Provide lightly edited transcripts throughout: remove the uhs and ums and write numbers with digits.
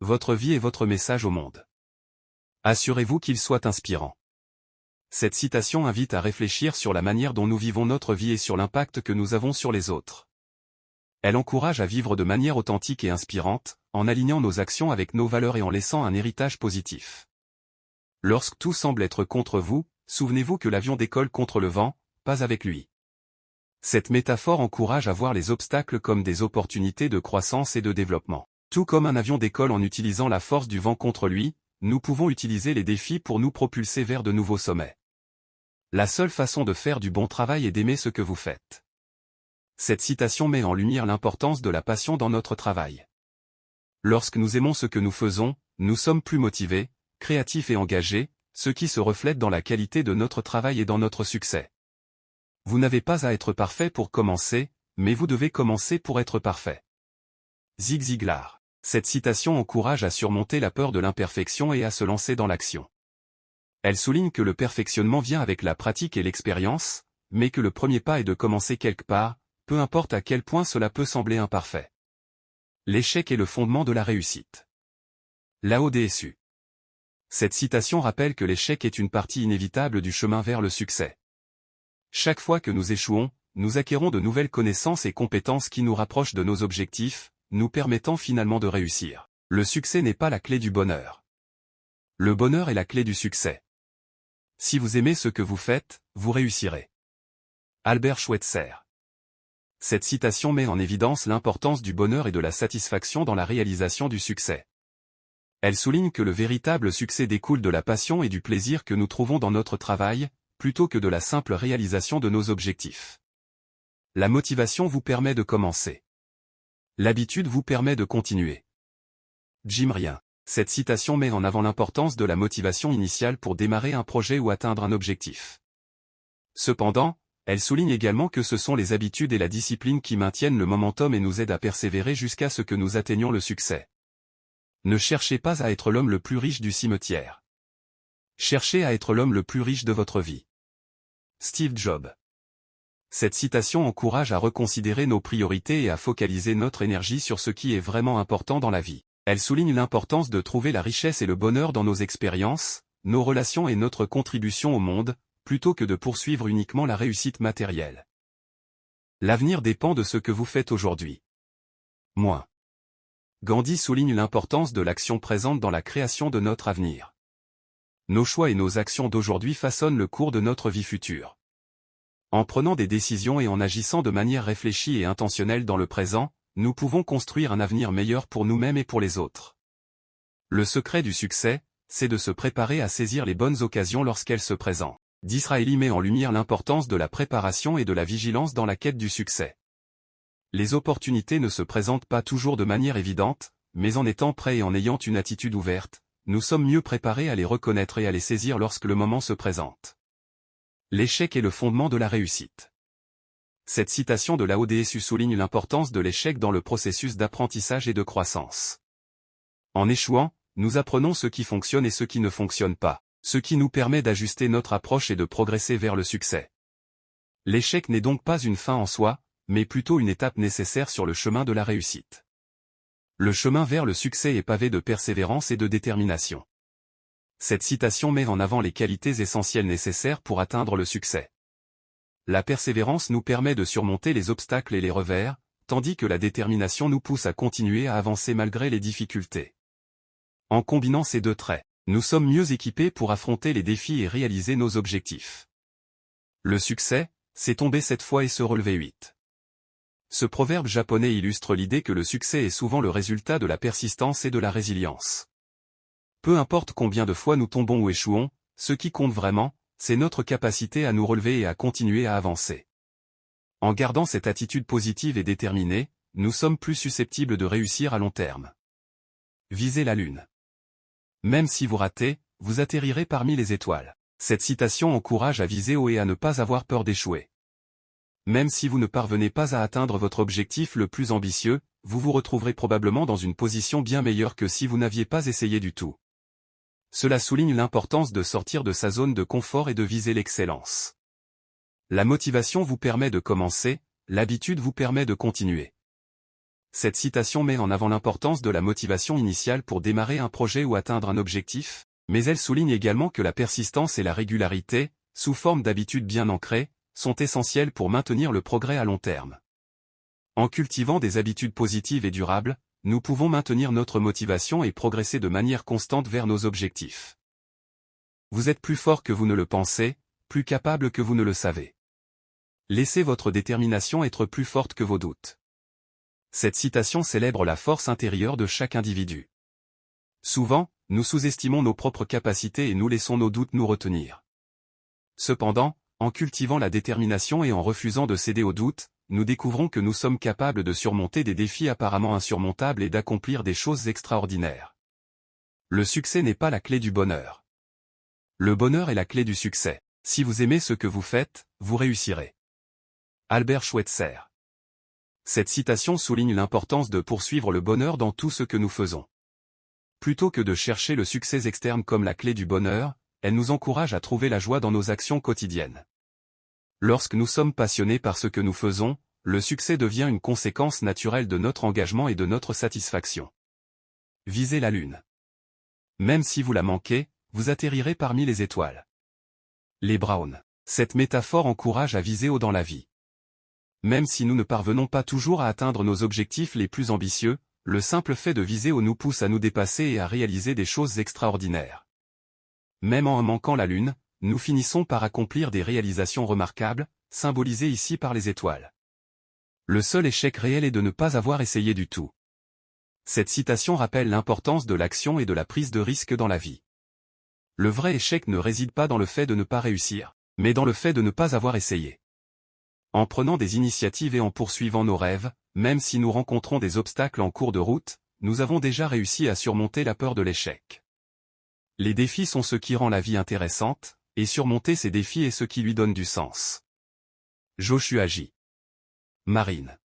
votre vie est votre message au monde. Assurez-vous qu'il soit inspirant. Cette citation invite à réfléchir sur la manière dont nous vivons notre vie et sur l'impact que nous avons sur les autres. Elle encourage à vivre de manière authentique et inspirante, en alignant nos actions avec nos valeurs et en laissant un héritage positif. Lorsque tout semble être contre vous, souvenez-vous que l'avion décolle contre le vent, pas avec lui. Cette métaphore encourage à voir les obstacles comme des opportunités de croissance et de développement. Tout comme un avion décolle en utilisant la force du vent contre lui, nous pouvons utiliser les défis pour nous propulser vers de nouveaux sommets. La seule façon de faire du bon travail est d'aimer ce que vous faites. Cette citation met en lumière l'importance de la passion dans notre travail. Lorsque nous aimons ce que nous faisons, nous sommes plus motivés, créatifs et engagés, ce qui se reflète dans la qualité de notre travail et dans notre succès. Vous n'avez pas à être parfait pour commencer, mais vous devez commencer pour être parfait. Zig Ziglar. Cette citation encourage à surmonter la peur de l'imperfection et à se lancer dans l'action. Elle souligne que le perfectionnement vient avec la pratique et l'expérience, mais que le premier pas est de commencer quelque part, peu importe à quel point cela peut sembler imparfait. L'échec est le fondement de la réussite. Lao Tzu. Cette citation rappelle que l'échec est une partie inévitable du chemin vers le succès. Chaque fois que nous échouons, nous acquérons de nouvelles connaissances et compétences qui nous rapprochent de nos objectifs, nous permettant finalement de réussir. Le succès n'est pas la clé du bonheur. Le bonheur est la clé du succès. Si vous aimez ce que vous faites, vous réussirez. Albert Schweitzer. Cette citation met en évidence l'importance du bonheur et de la satisfaction dans la réalisation du succès. Elle souligne que le véritable succès découle de la passion et du plaisir que nous trouvons dans notre travail, plutôt que de la simple réalisation de nos objectifs. La motivation vous permet de commencer. L'habitude vous permet de continuer. Jim Ryan. Cette citation met en avant l'importance de la motivation initiale pour démarrer un projet ou atteindre un objectif. Cependant, elle souligne également que ce sont les habitudes et la discipline qui maintiennent le momentum et nous aident à persévérer jusqu'à ce que nous atteignions le succès. Ne cherchez pas à être l'homme le plus riche du cimetière. Cherchez à être l'homme le plus riche de votre vie. Steve Jobs. Cette citation encourage à reconsidérer nos priorités et à focaliser notre énergie sur ce qui est vraiment important dans la vie. Elle souligne l'importance de trouver la richesse et le bonheur dans nos expériences, nos relations et notre contribution au monde, plutôt que de poursuivre uniquement la réussite matérielle. L'avenir dépend de ce que vous faites aujourd'hui. Moins. Gandhi souligne l'importance de l'action présente dans la création de notre avenir. Nos choix et nos actions d'aujourd'hui façonnent le cours de notre vie future. En prenant des décisions et en agissant de manière réfléchie et intentionnelle dans le présent, nous pouvons construire un avenir meilleur pour nous-mêmes et pour les autres. Le secret du succès, c'est de se préparer à saisir les bonnes occasions lorsqu'elles se présentent. Disraeli met en lumière l'importance de la préparation et de la vigilance dans la quête du succès. Les opportunités ne se présentent pas toujours de manière évidente, mais en étant prêts et en ayant une attitude ouverte, nous sommes mieux préparés à les reconnaître et à les saisir lorsque le moment se présente. L'échec est le fondement de la réussite. Cette citation de Lao Tzu souligne l'importance de l'échec dans le processus d'apprentissage et de croissance. En échouant, nous apprenons ce qui fonctionne et ce qui ne fonctionne pas, ce qui nous permet d'ajuster notre approche et de progresser vers le succès. L'échec n'est donc pas une fin en soi, mais plutôt une étape nécessaire sur le chemin de la réussite. Le chemin vers le succès est pavé de persévérance et de détermination. Cette citation met en avant les qualités essentielles nécessaires pour atteindre le succès. La persévérance nous permet de surmonter les obstacles et les revers, tandis que la détermination nous pousse à continuer à avancer malgré les difficultés. En combinant ces deux traits, nous sommes mieux équipés pour affronter les défis et réaliser nos objectifs. Le succès, c'est tomber 7 fois et se relever 8. Ce proverbe japonais illustre l'idée que le succès est souvent le résultat de la persistance et de la résilience. Peu importe combien de fois nous tombons ou échouons, ce qui compte vraiment, c'est notre capacité à nous relever et à continuer à avancer. En gardant cette attitude positive et déterminée, nous sommes plus susceptibles de réussir à long terme. Visez la lune. Même si vous ratez, vous atterrirez parmi les étoiles. Cette citation encourage à viser haut et à ne pas avoir peur d'échouer. Même si vous ne parvenez pas à atteindre votre objectif le plus ambitieux, vous vous retrouverez probablement dans une position bien meilleure que si vous n'aviez pas essayé du tout. Cela souligne l'importance de sortir de sa zone de confort et de viser l'excellence. La motivation vous permet de commencer, l'habitude vous permet de continuer. Cette citation met en avant l'importance de la motivation initiale pour démarrer un projet ou atteindre un objectif, mais elle souligne également que la persistance et la régularité, sous forme d'habitudes bien ancrées, sont essentielles pour maintenir le progrès à long terme. En cultivant des habitudes positives et durables, nous pouvons maintenir notre motivation et progresser de manière constante vers nos objectifs. Vous êtes plus fort que vous ne le pensez, plus capable que vous ne le savez. Laissez votre détermination être plus forte que vos doutes. Cette citation célèbre la force intérieure de chaque individu. Souvent, nous sous-estimons nos propres capacités et nous laissons nos doutes nous retenir. Cependant, en cultivant la détermination et en refusant de céder aux doutes, nous découvrons que nous sommes capables de surmonter des défis apparemment insurmontables et d'accomplir des choses extraordinaires. Le succès n'est pas la clé du bonheur. Le bonheur est la clé du succès. Si vous aimez ce que vous faites, vous réussirez. Albert Schweitzer. Cette citation souligne l'importance de poursuivre le bonheur dans tout ce que nous faisons. Plutôt que de chercher le succès externe comme la clé du bonheur, elle nous encourage à trouver la joie dans nos actions quotidiennes. Lorsque nous sommes passionnés par ce que nous faisons, le succès devient une conséquence naturelle de notre engagement et de notre satisfaction. Visez la lune. Même si vous la manquez, vous atterrirez parmi les étoiles. Les Brown. Cette métaphore encourage à viser haut dans la vie. Même si nous ne parvenons pas toujours à atteindre nos objectifs les plus ambitieux, le simple fait de viser haut nous pousse à nous dépasser et à réaliser des choses extraordinaires. Même en manquant la lune, nous finissons par accomplir des réalisations remarquables, symbolisées ici par les étoiles. Le seul échec réel est de ne pas avoir essayé du tout. Cette citation rappelle l'importance de l'action et de la prise de risque dans la vie. Le vrai échec ne réside pas dans le fait de ne pas réussir, mais dans le fait de ne pas avoir essayé. En prenant des initiatives et en poursuivant nos rêves, même si nous rencontrons des obstacles en cours de route, nous avons déjà réussi à surmonter la peur de l'échec. Les défis sont ce qui rend la vie intéressante, et surmonter ces défis est ce qui lui donne du sens. Joshua J. Marine.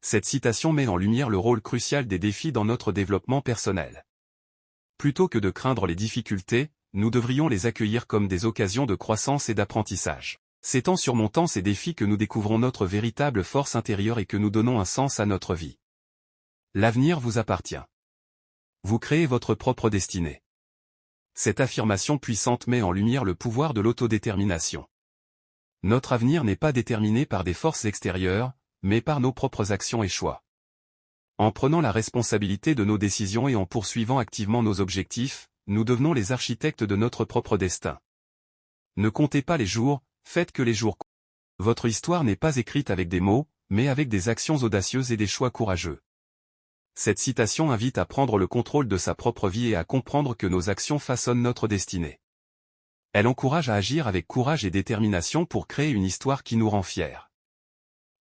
Cette citation met en lumière le rôle crucial des défis dans notre développement personnel. Plutôt que de craindre les difficultés, nous devrions les accueillir comme des occasions de croissance et d'apprentissage. C'est en surmontant ces défis que nous découvrons notre véritable force intérieure et que nous donnons un sens à notre vie. L'avenir vous appartient. Vous créez votre propre destinée. Cette affirmation puissante met en lumière le pouvoir de l'autodétermination. Notre avenir n'est pas déterminé par des forces extérieures, mais par nos propres actions et choix. En prenant la responsabilité de nos décisions et en poursuivant activement nos objectifs, nous devenons les architectes de notre propre destin. Ne comptez pas les jours, faites que les jours comptent. Votre histoire n'est pas écrite avec des mots, mais avec des actions audacieuses et des choix courageux. Cette citation invite à prendre le contrôle de sa propre vie et à comprendre que nos actions façonnent notre destinée. Elle encourage à agir avec courage et détermination pour créer une histoire qui nous rend fiers.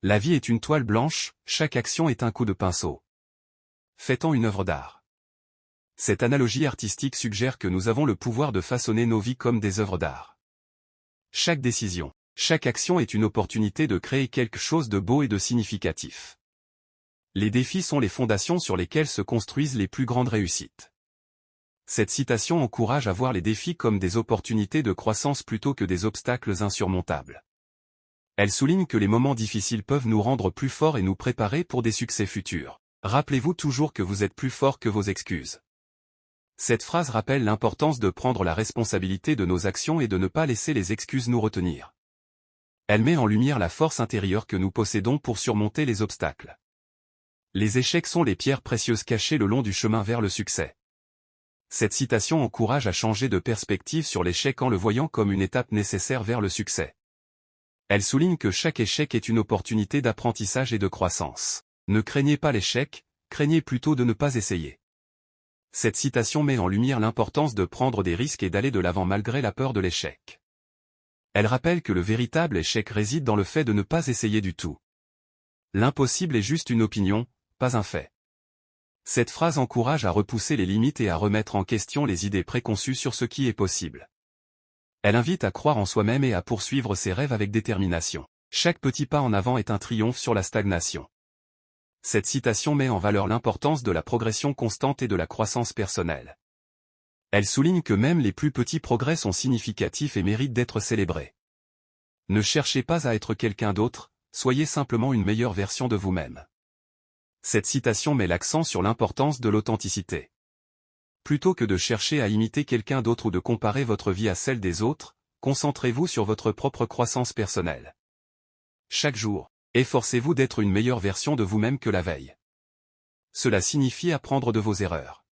La vie est une toile blanche, chaque action est un coup de pinceau. Fait-on une œuvre d'art? Cette analogie artistique suggère que nous avons le pouvoir de façonner nos vies comme des œuvres d'art. Chaque décision, chaque action est une opportunité de créer quelque chose de beau et de significatif. Les défis sont les fondations sur lesquelles se construisent les plus grandes réussites. Cette citation encourage à voir les défis comme des opportunités de croissance plutôt que des obstacles insurmontables. Elle souligne que les moments difficiles peuvent nous rendre plus forts et nous préparer pour des succès futurs. Rappelez-vous toujours que vous êtes plus fort que vos excuses. Cette phrase rappelle l'importance de prendre la responsabilité de nos actions et de ne pas laisser les excuses nous retenir. Elle met en lumière la force intérieure que nous possédons pour surmonter les obstacles. Les échecs sont les pierres précieuses cachées le long du chemin vers le succès. Cette citation encourage à changer de perspective sur l'échec en le voyant comme une étape nécessaire vers le succès. Elle souligne que chaque échec est une opportunité d'apprentissage et de croissance. Ne craignez pas l'échec, craignez plutôt de ne pas essayer. Cette citation met en lumière l'importance de prendre des risques et d'aller de l'avant malgré la peur de l'échec. Elle rappelle que le véritable échec réside dans le fait de ne pas essayer du tout. L'impossible est juste une opinion, pas un fait. Cette phrase encourage à repousser les limites et à remettre en question les idées préconçues sur ce qui est possible. Elle invite à croire en soi-même et à poursuivre ses rêves avec détermination. Chaque petit pas en avant est un triomphe sur la stagnation. Cette citation met en valeur l'importance de la progression constante et de la croissance personnelle. Elle souligne que même les plus petits progrès sont significatifs et méritent d'être célébrés. Ne cherchez pas à être quelqu'un d'autre, soyez simplement une meilleure version de vous-même. Cette citation met l'accent sur l'importance de l'authenticité. Plutôt que de chercher à imiter quelqu'un d'autre ou de comparer votre vie à celle des autres, concentrez-vous sur votre propre croissance personnelle. Chaque jour, efforcez-vous d'être une meilleure version de vous-même que la veille. Cela signifie apprendre de vos erreurs.